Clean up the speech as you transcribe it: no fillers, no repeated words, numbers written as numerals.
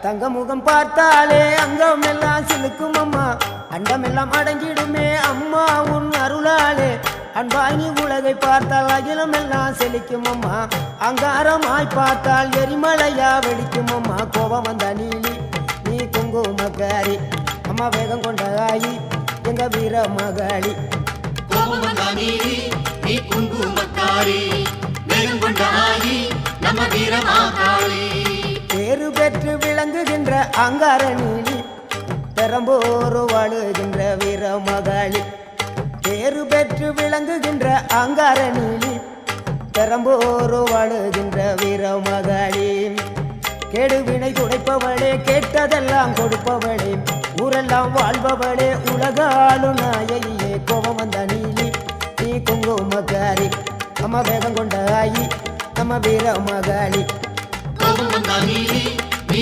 தங்க முகம் பார்த்தாலே அங்கம் எல்லாம் சிலுக்கும் அம்மா, அண்டமெல்லாம் அடங்கிடுமே அம்மா உன் அருளாலே. அன்பாங்கி உலகை பார்த்தால் அகிலம் எல்லாம் செழிக்கும் அம்மா, அங்காரமாய் பார்த்தால் எரிமலையா வெடிக்கும் அம்மா. கோபம் வந்த நீலி நீ குங்குமக்காரி அம்மா, வேகம் கொண்ட ஆயி எங்க வீர மகாளி. கோபம் வந்த நீலி நீ குங்குமக்காரி, வேகம் கொண்ட ஆயி நம்ம வீர மகாளி. பேரு பெற்று விளங்குகின்ற அங்கார நீலி, பெரம்போரு வாழுகின்ற வீர மகாளி. பேரு பெற்று விளங்குகின்ற அங்கார நீலி, பெரம்போரு வாழுகின்ற வீர மகாளி. கெடுவினை துடைப்பவளே, கேட்டதெல்லாம் கொடுப்பவளே, ஊரெல்லாம் வாழ்பவளே, உலகாளு நாயகியே. கோபம் வந்த நீலி நீ குங்குமக்காரி அம்மா, வேகம் கொண்ட ஆயி நம்ம வீர மகாளி. கோபம் வந்த நீலி நீ